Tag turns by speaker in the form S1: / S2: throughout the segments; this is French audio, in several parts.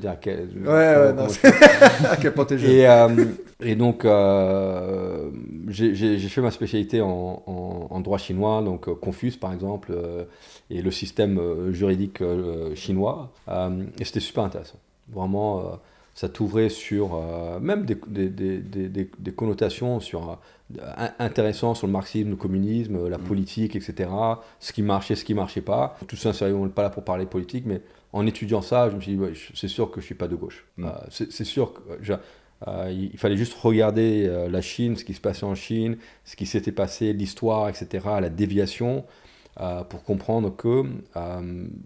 S1: C'est-à-dire
S2: Non, à quel point t'es jeune.
S1: Et donc, j'ai fait ma spécialité en droit chinois, donc Confuce par exemple, et le système juridique chinois. Et c'était super intéressant. Vraiment, ça t'ouvrait sur même des connotations intéressantes sur le marxisme, le communisme, la politique, etc. Ce qui marchait, ce qui marchait pas. Tout ça, on n'est pas là pour parler politique, mais en étudiant ça, je me suis dit, ouais, c'est sûr que je suis pas de gauche. C'est sûr que il fallait juste regarder la Chine, ce qui se passait en Chine, ce qui s'était passé, l'histoire, etc., la déviation, pour comprendre que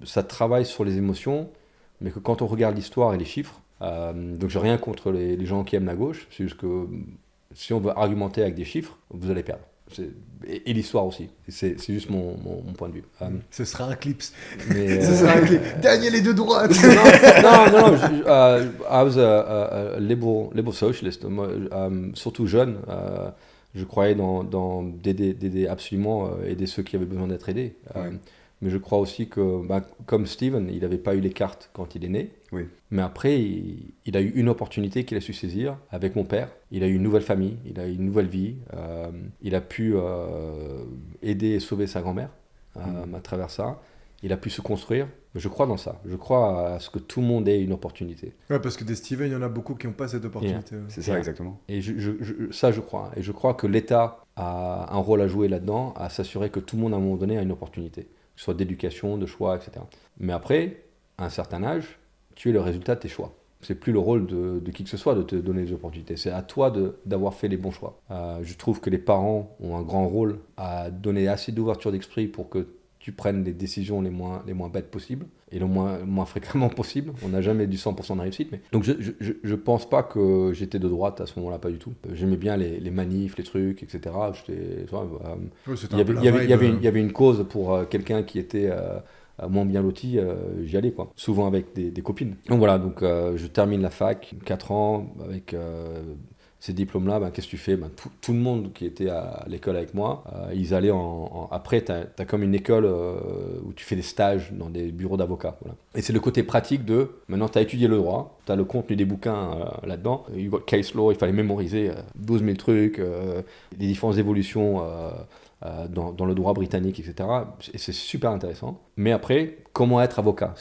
S1: ça travaille sur les émotions, mais que quand on regarde l'histoire et les chiffres, donc j'ai rien contre les gens qui aiment la gauche, c'est juste que si on veut argumenter avec des chiffres, vous allez perdre. Et l'histoire aussi. C'est juste mon point de vue.
S2: Ce sera un clip.
S1: Mais,
S2: Ce sera un clip. Daniel est de droite.
S1: non. I was a liberal socialist. Moi, surtout jeune, je croyais d'aider absolument aider ceux qui avaient besoin d'être aidés. Mais je crois aussi que, comme Steven, il n'avait pas eu les cartes quand il est né.
S3: Oui.
S1: Mais après, il a eu une opportunité qu'il a su saisir avec mon père. Il a eu une nouvelle famille, il a eu une nouvelle vie. Il a pu aider et sauver sa grand-mère à travers ça. Il a pu se construire. Je crois dans ça. Je crois à ce que tout le monde ait une opportunité.
S2: Ouais, parce que des Steven, il y en a beaucoup qui n'ont pas cette opportunité.
S3: C'est ça, exactement.
S1: Et ça, je crois. Et je crois que l'État a un rôle à jouer là-dedans, à s'assurer que tout le monde, à un moment donné, a une opportunité. Que ce soit d'éducation, de choix, etc. Mais après, à un certain âge, tu es le résultat de tes choix. C'est plus le rôle de qui que ce soit de te donner des opportunités. C'est à toi d'avoir fait les bons choix. Je trouve que les parents ont un grand rôle à donner assez d'ouverture d'esprit pour que tu prennes les décisions les moins bêtes possibles et le moins fréquemment possible. On n'a jamais du 100% de réussite. Mais... Donc je pense pas que j'étais de droite à ce moment-là, pas du tout. J'aimais bien les manifs, les trucs, etc. Il y avait une cause pour quelqu'un qui était... moins bien loti, j'y allais quoi. Souvent avec des copines. Donc voilà, je termine la fac, 4 ans, avec ces diplômes-là, qu'est-ce que tu fais? Tout le monde qui était à l'école avec moi, ils allaient après, tu as comme une école où tu fais des stages dans des bureaux d'avocats. Voilà. Et c'est le côté pratique maintenant tu as étudié le droit, tu as le contenu des bouquins là-dedans, you got case law, il fallait mémoriser 12 000 trucs, les différentes évolutions dans le droit britannique, etc. Et c'est super intéressant. Mais après, comment être avocat?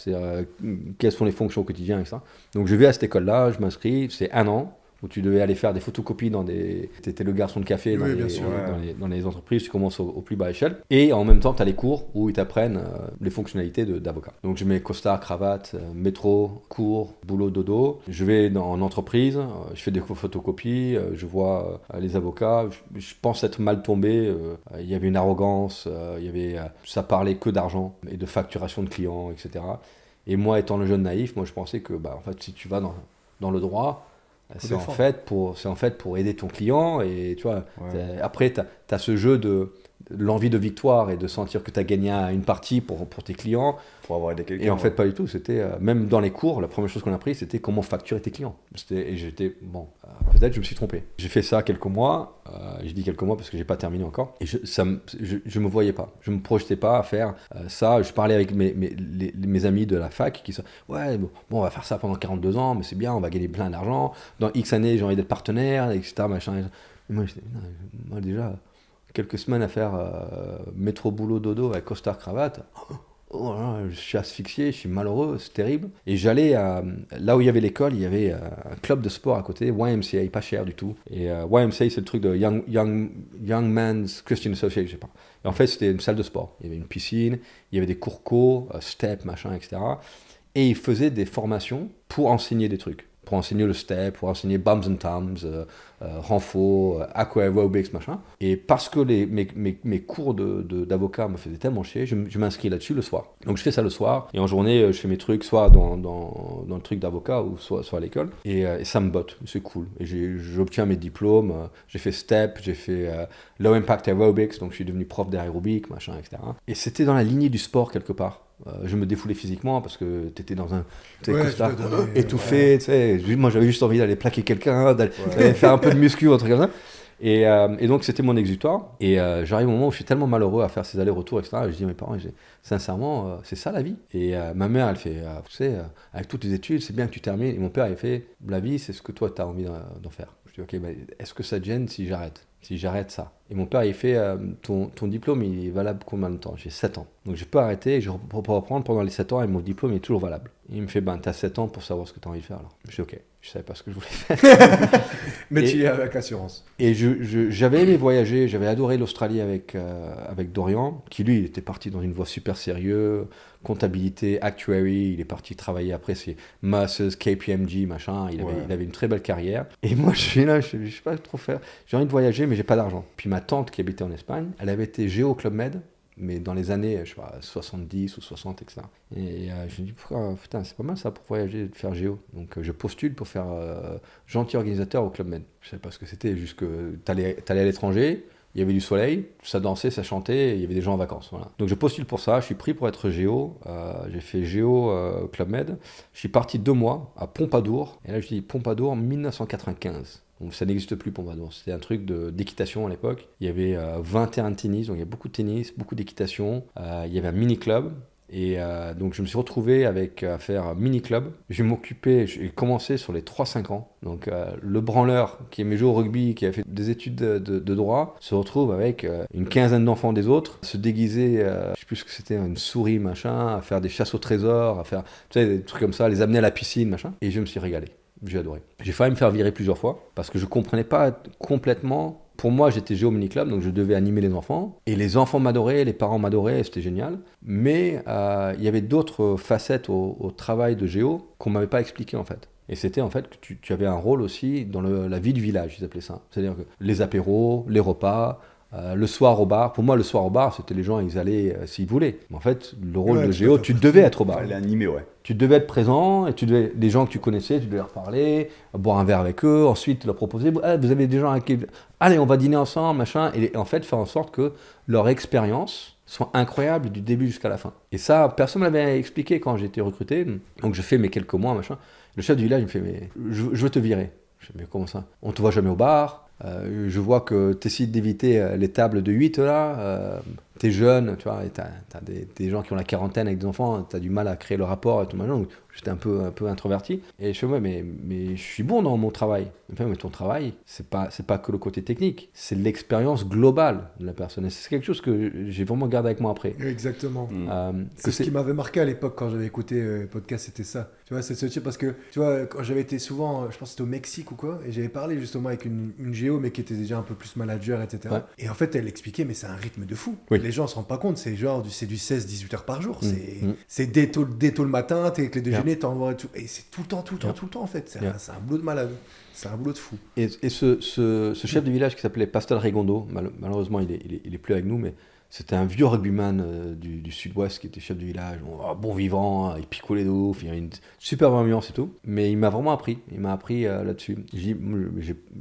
S1: Quelles sont les fonctions au quotidien, etc. Donc je vais à cette école-là, je m'inscris, c'est 1 an, où tu devais aller faire des photocopies t'étais le garçon de café dans les entreprises, tu commences au plus bas échelle. Et en même temps, tu as les cours où ils t'apprennent les fonctionnalités d'avocat. Donc je mets costard, cravate, métro, cours, boulot, dodo. Je vais en entreprise, je fais des photocopies, je vois les avocats. Je pense être mal tombé. Il y avait une arrogance, ça parlait que d'argent et de facturation de clients, etc. Et moi, étant le jeune naïf, je pensais que en fait, si tu vas dans le droit, c'est en fait pour aider ton client. Et tu vois, après, tu as ce jeu de l'envie de victoire et de sentir que tu as gagné une partie pour tes clients.
S3: Pour avoir aidé quelqu'un.
S1: Et en fait, pas du tout. C'était, même dans les cours, la première chose qu'on a appris, c'était comment facturer tes clients. Et j'étais, peut-être je me suis trompé. J'ai fait ça quelques mois. Je dis quelques mois parce que j'ai pas terminé encore. Et je me voyais pas. Je me projetais pas à faire ça. Je parlais avec mes amis de la fac qui disaient, on va faire ça pendant 42 ans, mais c'est bien, on va gagner plein d'argent. Dans X années, j'ai envie d'être partenaire, etc. Machin. Et moi, moi, déjà, quelques semaines à faire métro, boulot, dodo avec costard, cravate. Je suis asphyxié, je suis malheureux, c'est terrible. Et j'allais là où il y avait l'école, il y avait un club de sport à côté, YMCA, pas cher du tout. Et YMCA, c'est le truc de Young Men's Christian Association, je sais pas. Et en fait, c'était une salle de sport. Il y avait une piscine, il y avait des cours co, step, machin, etc. Et ils faisaient des formations pour enseigner des trucs. Pour enseigner le step, pour enseigner bums and toms, renfo, aqua aerobics, machin. Et parce que mes cours d'avocat me faisaient tellement chier, je m'inscris là-dessus le soir. Donc je fais ça le soir, et en journée, je fais mes trucs soit dans le truc d'avocat, ou soit à l'école. Et ça me botte, c'est cool. Et j'obtiens mes diplômes, j'ai fait step, j'ai fait low impact aerobics, donc je suis devenu prof d'aérobic, machin, etc. Et c'était dans la lignée du sport quelque part. Je me défoulais physiquement parce que t'étais dans un costard étouffé, moi j'avais juste envie d'aller plaquer quelqu'un, d'aller faire un peu de muscu ou un truc comme ça. Et donc, c'était mon exutoire. Et j'arrive au moment où je suis tellement malheureux à faire ces allers-retours, etc. Et je dis à mes parents, sincèrement, c'est ça la vie. Et ma mère, elle fait, tu sais, avec toutes les études, c'est bien que tu termines. Et mon père, il fait, la vie, c'est ce que toi, tu as envie d'en faire. Je dis, ok, est-ce que ça te gêne si j'arrête ça? Et mon père, il fait, ton diplôme, il est valable combien de temps? J'ai 7 ans. Donc je peux arrêter et je peux reprendre pendant les 7 ans et mon diplôme est toujours valable. Et il me fait, t'as 7 ans pour savoir ce que tu as envie de faire alors. Je dis, ok, je savais pas ce que je voulais faire.
S2: Mais tu y es avec assurance.
S1: Et j'avais aimé voyager, j'avais adoré l'Australie avec Dorian, qui lui, il était parti dans une voie super sérieuse, comptabilité, actuary, il est parti travailler après, c'est Masters, KPMG, machin, il avait une très belle carrière. Et moi, je suis là, je sais pas trop faire, j'ai envie de voyager, mais j'ai pas d'argent. Puis ma tante qui habitait en Espagne, elle avait été géo au Club Med, mais dans les années, je sais pas, 70 ou 60, etc. Et je me dis, putain, c'est pas mal ça pour voyager, de faire géo. Donc je postule pour faire gentil organisateur au Club Med. Je savais pas ce que c'était, juste que t'allais à l'étranger, il y avait du soleil, ça dansait, ça chantait, il y avait des gens en vacances. Voilà. Donc je postule pour ça, je suis pris pour être géo. J'ai fait géo au Club Med. Je suis parti 2 mois à Pompadour. Et là, je dis Pompadour 1995. Donc ça n'existe plus Pompadour. C'était un truc d'équitation à l'époque. Il y avait 20 terrains de tennis, donc il y a beaucoup de tennis, beaucoup d'équitation. Il y avait un mini-club. Et donc je me suis retrouvé à faire un mini-club. J'ai commencé sur les 3-5 ans. Donc le branleur qui aimait jouer au rugby, qui a fait des études de droit, se retrouve avec une quinzaine d'enfants des autres, se déguiser, je sais plus ce que c'était, une souris, machin, à faire des chasses au trésor, à faire des trucs comme ça, les amener à la piscine, machin. Et je me suis régalé. J'ai adoré. J'ai failli me faire virer plusieurs fois parce que je comprenais pas complètement. Pour moi, j'étais géo mini-club, donc je devais animer les enfants. Et les enfants m'adoraient, les parents m'adoraient, c'était génial. Mais il y avait d'autres facettes au travail de géo qu'on m'avait pas expliqué en fait. Et c'était en fait que tu avais un rôle aussi dans la vie du village, ils appelaient ça. C'est-à-dire que les apéros, les repas, le soir au bar. Pour moi, le soir au bar, c'était les gens, ils allaient s'ils voulaient. Mais en fait, le rôle de géo, tu devais être au bar.
S3: Elle est animée, ouais.
S1: Tu devais être présent et les gens que tu connaissais, tu devais leur parler, boire un verre avec eux, ensuite leur proposer, vous avez des gens avec qui... Allez, on va dîner ensemble, machin. Et en fait, faire en sorte que leur expérience soit incroyable du début jusqu'à la fin. Et ça, personne ne m'avait expliqué quand j'ai été recruté. Donc je fais mes quelques mois, machin. Le chef du village, il me fait, mais je veux te virer. Je dis, mais comment ça? On te voit jamais au bar. Je vois que tu essaies d'éviter les tables de 8 là. T'es jeune, tu vois, et t'as des gens qui ont la quarantaine avec des enfants, t'as du mal à créer le rapport et tout machin. Donc j'étais un peu introverti. Et je fais, ouais, mais je suis bon dans mon travail. Il me fait, mais ton travail, c'est pas que le côté technique, c'est l'expérience globale de la personne. Et c'est quelque chose que j'ai vraiment gardé avec moi après.
S2: Exactement. C'est ce qui m'avait marqué à l'époque quand j'avais écouté le podcast, c'était ça. Tu vois, c'est ce type parce que, tu vois, quand j'avais été souvent, je pense que c'était au Mexique ou quoi, et j'avais parlé justement avec une géo, mais qui était déjà un peu plus manager, etc. Ouais. Et en fait, elle expliquait, mais c'est un rythme de fou. Oui. Les gens se rendent pas compte, c'est genre c'est du 16-18 heures par jour. C'est dès tôt le matin, t'es avec les déjeuners, t'envoies tout. Et c'est tout le temps en fait. C'est un boulot de malade. C'est un boulot de fou.
S1: Et ce chef de village qui s'appelait Pascal Regondo, malheureusement il est plus avec nous, mais c'était un vieux rugbyman du sud-ouest qui était chef de village, bon vivant, il picolait de ouf, il y avait une super ambiance et tout. Mais il m'a vraiment appris, là-dessus. J'ai dit,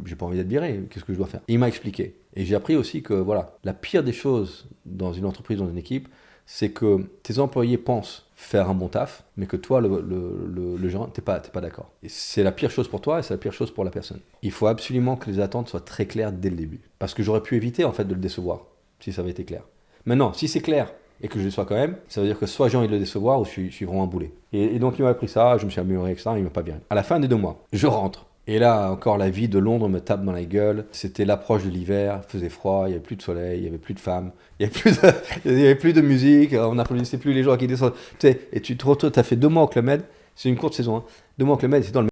S1: j'ai pas envie d'être viré, qu'est-ce que je dois faire? Et il m'a expliqué. Et j'ai appris aussi que voilà, la pire des choses dans une entreprise, dans une équipe, c'est que tes employés pensent faire un bon taf, mais que toi, le gérant, t'es pas d'accord. Et c'est la pire chose pour toi et c'est la pire chose pour la personne. Il faut absolument que les attentes soient très claires dès le début. Parce que j'aurais pu éviter en fait de le décevoir, si ça avait été clair. Maintenant, si c'est clair et que je le sois quand même, ça veut dire que soit j'ai envie de le décevoir ou je suis vraiment un boulet. Et donc il m'a appris ça, je me suis amélioré, etc. Il m'a pas viré. À la fin des 2 mois, je rentre. Et là, encore la vie de Londres me tape dans la gueule. C'était l'approche de l'hiver, il faisait froid, il n'y avait plus de soleil, il n'y avait plus de femmes, il n'y avait plus de musique, on n'applaudissait plus les gens qui descendent. Tu sais, et tu te retrouves, tu as fait 2 mois au Club Med, c'est une courte saison, hein. 2 mois au Club Med, c'est dans le